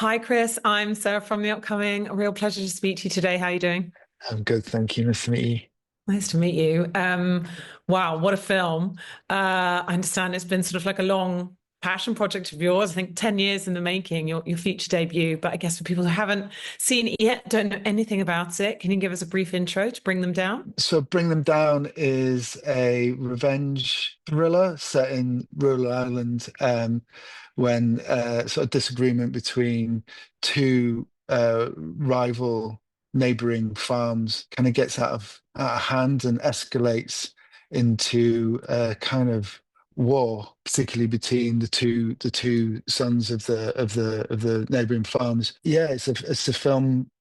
Hi, Chris. I'm Sarah from The Upcoming. A real pleasure to speak to you today. How are you doing? I'm good, thank you. Nice to meet you. Nice to meet you. Wow, what a film. I understand it's been sort of like a long passion project of yours. I think 10 years in the making, your feature debut. But I guess for people who haven't seen it yet, don't know anything about it, can you give us a brief intro to bring them down? So, Bring Them Down is a revenge thriller set in rural Ireland when sort of disagreement between two rival neighboring farms kind of gets out of hand and escalates into a kind of war, particularly between the two sons of the neighboring farms. Yeah, it's a film.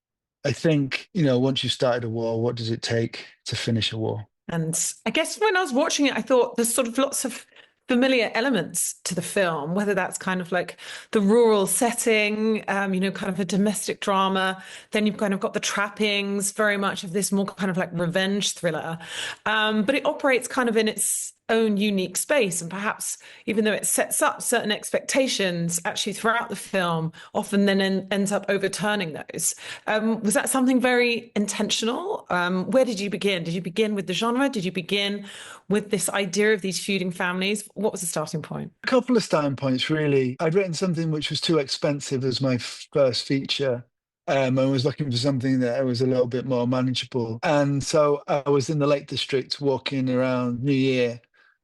I think, once you've started a war, what does it take to finish a war? And I guess when I was watching it, I thought there's sort of lots of familiar elements to the film, whether that's kind of like the rural setting, kind of a domestic drama. Then you've kind of got the trappings, very much of this more kind of like revenge thriller. But it operates kind of in its own unique space. And perhaps even though it sets up certain expectations actually throughout the film, often then ends up overturning those. Was that something very intentional? Where did you begin? Did you begin with the genre? Did you begin with this idea of these feuding families? What was the starting point? A couple of starting points, really. I'd written something which was too expensive as my first feature. I was looking for something that was a little bit more manageable. And so I was in the Lake District walking around New Year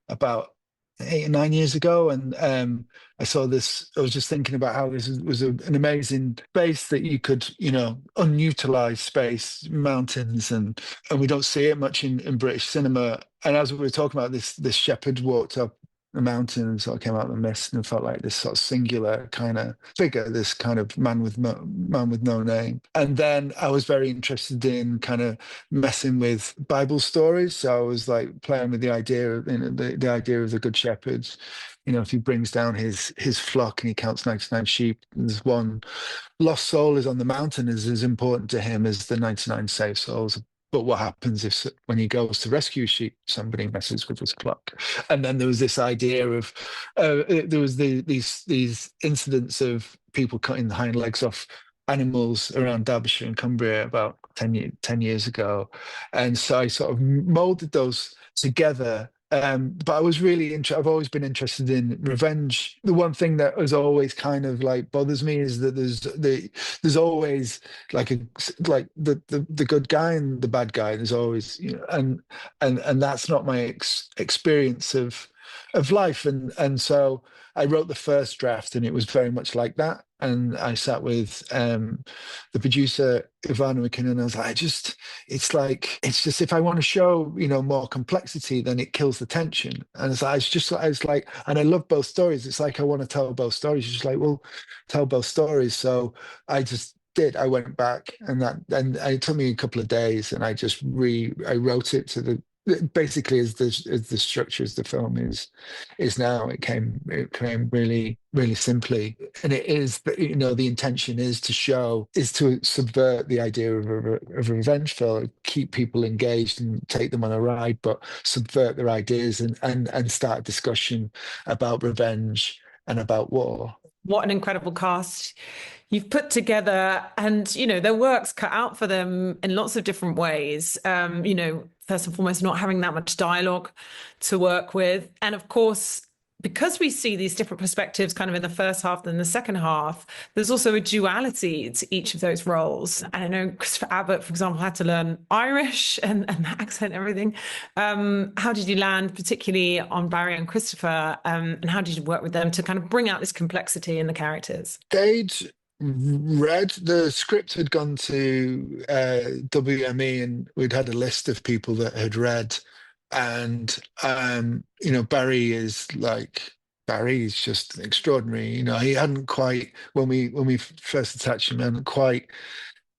about 8 or 9 years ago. And I saw this, I was just thinking about how this was an amazing space that you could, unutilized space, mountains, and we don't see it much in British cinema. And as we were talking about this shepherd walked up the mountain and sort of came out of the mist and felt like this sort of singular kind of figure, this kind of man with no name. And then I was very interested in kind of messing with Bible stories. So I was like playing with the idea of the idea of the good shepherd. If he brings down his flock and he counts 99 sheep, there's one lost soul is on the mountain is as important to him as the 99 saved souls. But what happens if when he goes to rescue sheep, somebody messes with his clock? And then there was this idea of there was these incidents of people cutting the hind legs off animals around Derbyshire and Cumbria about 10 years ago. And so I sort of molded those together. But I was really I've always been interested in revenge. The one thing that has always kind of like bothers me is that there's always like the good guy and the bad guy. There's always, and that's not my experience of life. And so I wrote the first draft and it was very much like that. And I sat with the producer Ivana McKinnon and I was like, it's just if I want to show, more complexity, then it kills the tension. And I was like, and I love both stories. It's like I want to tell both stories. She's just like, well, tell both stories. So I just did. I went back and it took me a couple of days and I wrote it to the basically as the structure as the film is now. It came really really simply, and it is that the intention is to subvert the idea of a revenge film, keep people engaged and take them on a ride, but subvert their ideas and start a discussion about revenge and about war. What an incredible cast you've put together. And, their work's cut out for them in lots of different ways. First and foremost, not having that much dialogue to work with. And of course, because we see these different perspectives kind of in the first half and the second half, there's also a duality to each of those roles. And I know Christopher Abbott, for example, had to learn Irish and the accent and everything. How did you land, particularly on Barry and Christopher? And how did you work with them to kind of bring out this complexity in the characters? They'd read the script, had gone to WME, and we'd had a list of people that had read. And Barry is just extraordinary. He hadn't quite, when we first attached him, hadn't quite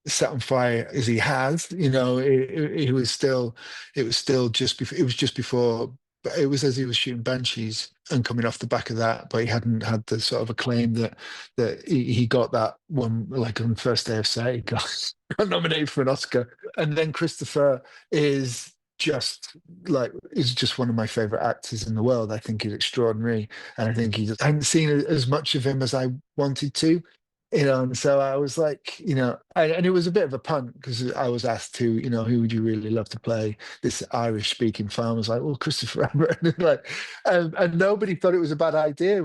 set on fire as he has. He was still, it was still just before, it was just before, but it was as he was shooting Banshees and coming off the back of that, but he hadn't had the sort of acclaim that he got that one, like on the first day of set, he got nominated for an Oscar. And then Christopher is just one of my favorite actors in the world. I think he's extraordinary, and I think I hadn't seen as much of him as I wanted to. And so I was like, and it was a bit of a punt because I was asked to, who would you really love to play this Irish speaking farmer? I was like, well, Christopher Abbott. And like, and nobody thought it was a bad idea.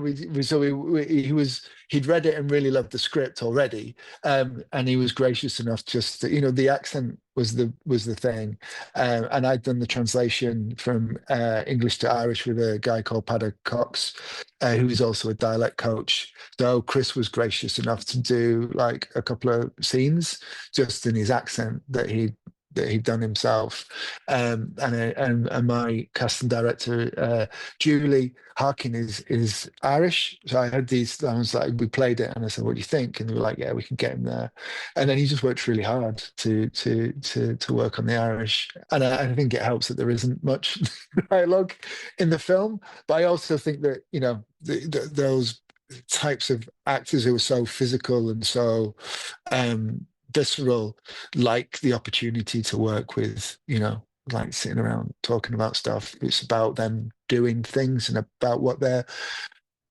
He'd read it and really loved the script already. And he was gracious enough just to, the accent was the thing. And I'd done the translation from English to Irish with a guy called Padder Cox, who is also a dialect coach. So Chris was gracious enough to do like a couple of scenes just in his accent that he'd done himself. And my casting director, Julie Harkin, is Irish. So I had these. I was like, we played it, and I said, "What do you think?" And they were like, "Yeah, we can get him there." And then he just worked really hard to work on the Irish. And I think it helps that there isn't much dialogue in the film. But I also think that those types of actors who are so physical and so visceral like the opportunity to work with, like sitting around talking about stuff. It's about them doing things and about what they're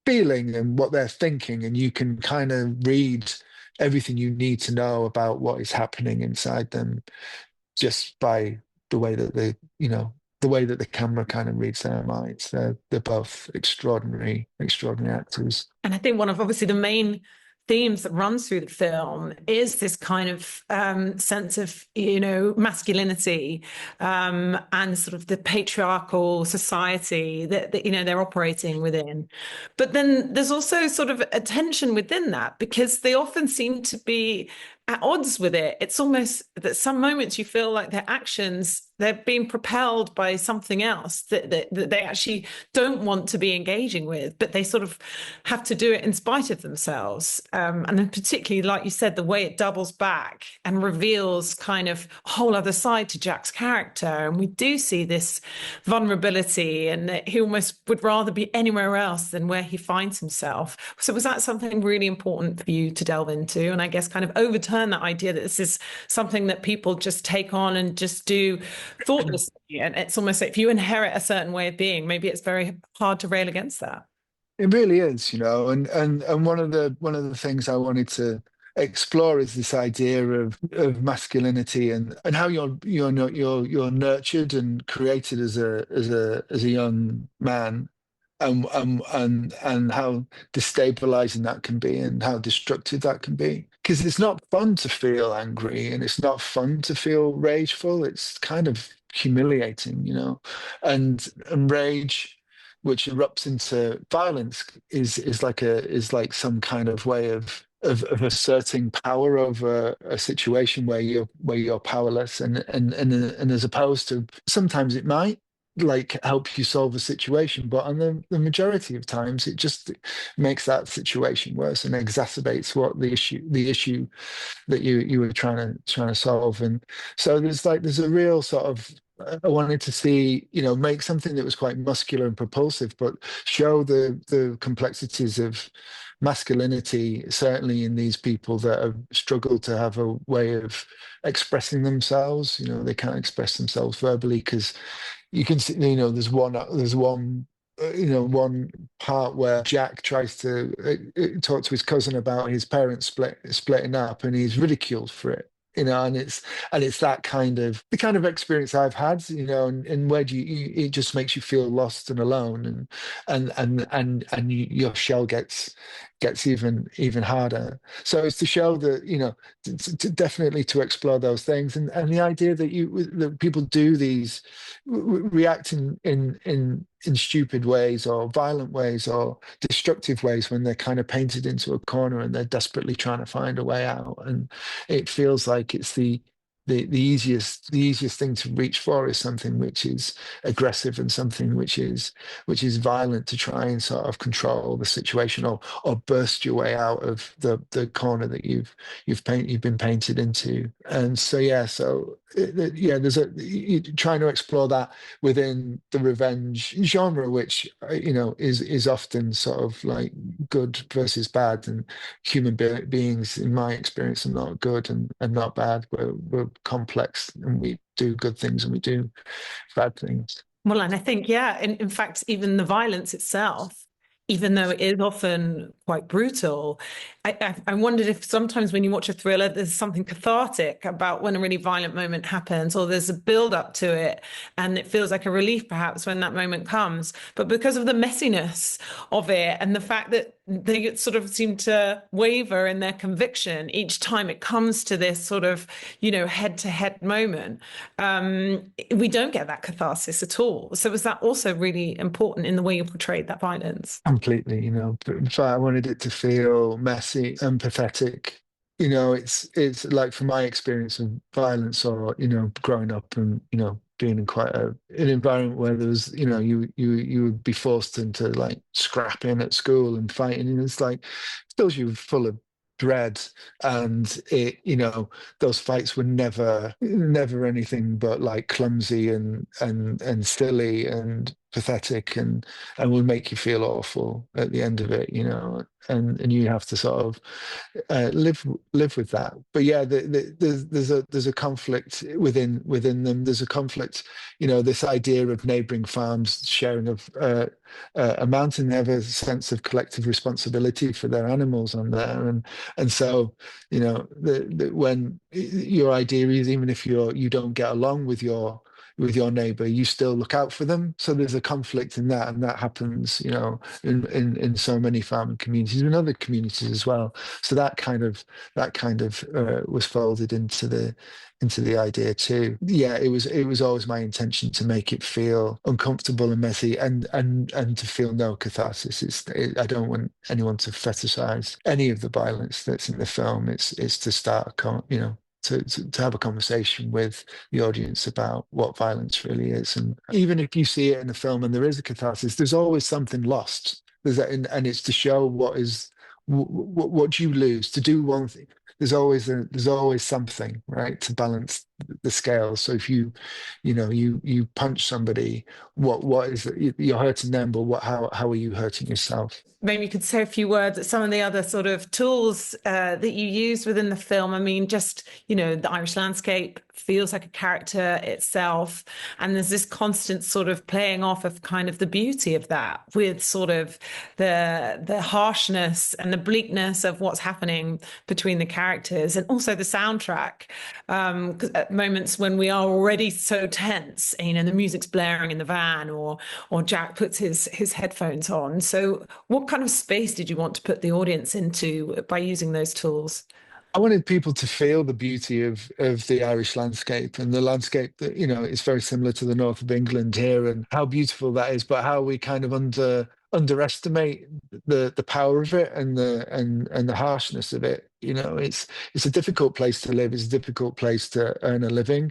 feeling and what they're thinking. And you can kind of read everything you need to know about what is happening inside them just by the way that the way that the camera kind of reads their minds. They're both extraordinary, extraordinary actors. And I think one of obviously the main themes that runs through the film is this kind of sense of, masculinity and sort of the patriarchal society that they're operating within. But then there's also sort of a tension within that because they often seem to be at odds with it. It's almost that some moments you feel like their actions, they're being propelled by something else that they actually don't want to be engaging with, but they sort of have to do it in spite of themselves. And then particularly, like you said, the way it doubles back and reveals kind of a whole other side to Jack's character. And we do see this vulnerability and that he almost would rather be anywhere else than where he finds himself. So was that something really important for you to delve into? And I guess kind of overturn that idea that this is something that people just take on and just do thoughtlessly. And it's almost like if you inherit a certain way of being, maybe it's very hard to rail against that. It really is, and one of the things I wanted to explore is this idea of masculinity and how you're nurtured and created as a young man, and how destabilizing that can be and how destructive that can be. Because it's not fun to feel angry and it's not fun to feel rageful. It's kind of humiliating, and rage, which erupts into violence, is like some kind of way of asserting power over a situation where you're powerless, and as opposed to sometimes it might like help you solve a situation, but on the majority of times it just makes that situation worse and exacerbates what the issue that you were trying to solve. And so there's a real sort of, I wanted to see, make something that was quite muscular and propulsive, but show the complexities of masculinity, certainly in these people that have struggled to have a way of expressing themselves. They can't express themselves verbally because you can see, there's one part where Jack tries to talk to his cousin about his parents splitting up, and he's ridiculed for it. And it's that kind of the kind of experience I've had, and where it just makes you feel lost and alone, and your shell gets even harder. So it's to show that, definitely to explore those things, and the idea that people do these react in stupid ways or violent ways or destructive ways when they're kind of painted into a corner and they're desperately trying to find a way out. And it feels like it's the easiest thing to reach for is something which is aggressive and something which is violent to try and sort of control the situation or burst your way out of the corner that you've been painted into. And so yeah, trying to explore that within the revenge genre, which is often sort of like good versus bad, and human beings, in my experience, are not good and not bad. We're complex, and we do good things and we do bad things. Well, and I think, yeah, in fact, even the violence itself, even though it is often quite quite brutal. I wondered if sometimes when you watch a thriller, there's something cathartic about when a really violent moment happens, or there's a build up to it, and it feels like a relief perhaps when that moment comes. But because of the messiness of it and the fact that they sort of seem to waver in their conviction each time it comes to this sort of, head to head moment, we don't get that catharsis at all. So was that also really important in the way you portrayed that violence? Completely, but in fact, I wanted it to feel messy and pathetic. It's like from my experience of violence, or growing up and being in quite an environment where there was, you would be forced into like scrapping at school and fighting, and it's like fills you full of dread. And those fights were never anything but like clumsy and silly and pathetic, and will make you feel awful at the end of it, and you have to sort of live with that. But yeah, there's a conflict within them. There's a conflict, this idea of neighboring farms sharing of a mountain. They have a sense of collective responsibility for their animals on there, and so when your idea is, even if you don't get along with your neighbor, you still look out for them. So there's a conflict in that, and that happens, in so many farming communities and other communities as well. So that kind of was folded into the idea too. Yeah, it was always my intention to make it feel uncomfortable and messy, and to feel no catharsis. I don't want anyone to fetishize any of the violence that's in the film. It's to start to have a conversation with the audience about what violence really is. And even if you see it in a film and there is a catharsis, there's always something lost. And it's to show what you lose to do one thing. There's always something, right, to balance the scale. So if you punch somebody, what is it? You're hurting them, but how are you hurting yourself? Maybe you could say a few words at some of the other sort of tools that you use within the film. I mean, just, the Irish landscape feels like a character itself. And there's this constant sort of playing off of kind of the beauty of that with sort of the harshness and the bleakness of what's happening between the characters, and also the soundtrack. 'Cause at moments when we are already so tense, the music's blaring in the van, or Jack puts his headphones on. So what kind of space did you want to put the audience into by using those tools? I wanted people to feel the beauty of the Irish landscape, and the landscape that is very similar to the north of England here, and how beautiful that is, but how we kind of underestimate the power of it, and the harshness of it. It's a difficult place to live. It's a difficult place to earn a living.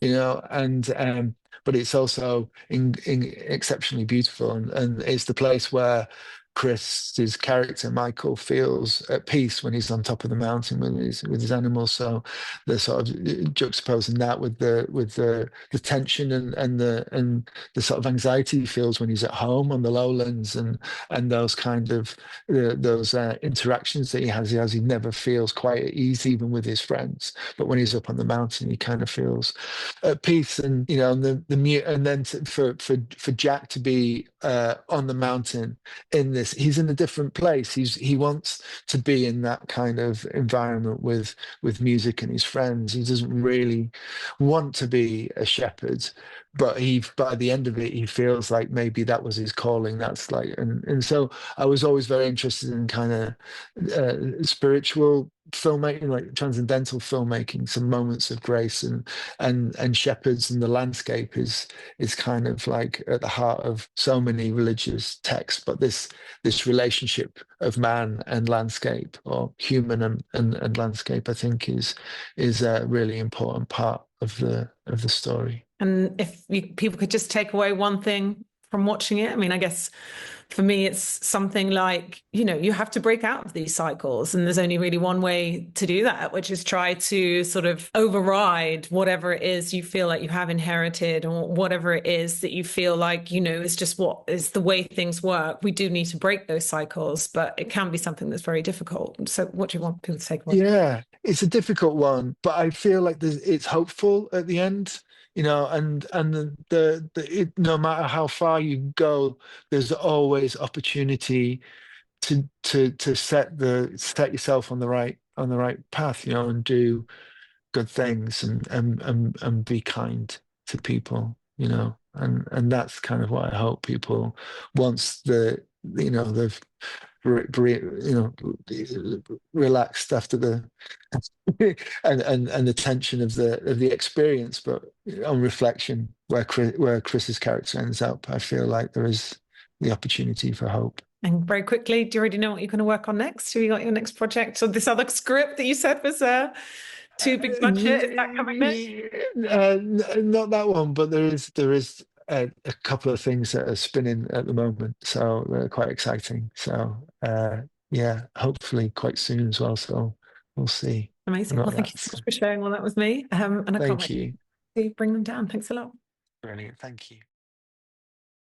And but it's also exceptionally beautiful, and it's the place where Chris's character Michael feels at peace when he's on top of the mountain with his animals. So they're sort of juxtaposing that with the tension and the sort of anxiety he feels when he's at home on the lowlands, and those kind of those interactions that he has. He never feels quite at ease even with his friends, but when he's up on the mountain, he kind of feels at peace. And and then for Jack to be on the mountain in this, he's in a different place. He wants to be in that kind of environment with music and his friends. He doesn't really want to be a shepherd, but by the end of it, he feels like maybe that was his calling. That's like, and so I was always very interested in kind of spiritual filmmaking, like transcendental filmmaking, some moments of grace, and shepherds and the landscape is kind of like at the heart of so many religious texts. But this relationship of man and landscape, or human and landscape, I think is a really important part of the story. And if people could just take away one thing from watching it, I mean, I guess for me, it's something like, you have to break out of these cycles. And there's only really one way to do that, which is try to sort of override whatever it is you feel like you have inherited, or whatever it is that you feel like, is just what is the way things work. We do need to break those cycles, but it can be something that's very difficult. So what do you want people to take away? Yeah, it's a difficult one, but I feel like it's hopeful at the end. And no matter how far you go, there's always opportunity to set yourself on the right path, you know, and do good things and be kind to people, you know, and that's kind of what I hope people, once you know they've you know relaxed after the and the tension of the experience, but on reflection, where Chris's character ends up, I feel like there is the opportunity for hope. And very quickly, do you already know what you're going to work on next? Have you got your next project or this other script that you said was too big budget? Is that coming next? Not that one, but there is a couple of things that are spinning at the moment, so they're quite exciting. So yeah, hopefully quite soon as well. So we'll see. Amazing. Not Well, thank you so that's. much for sharing all that with me. And I can't Thank wait you. to bring them down. Thanks a lot. Brilliant. Thank you.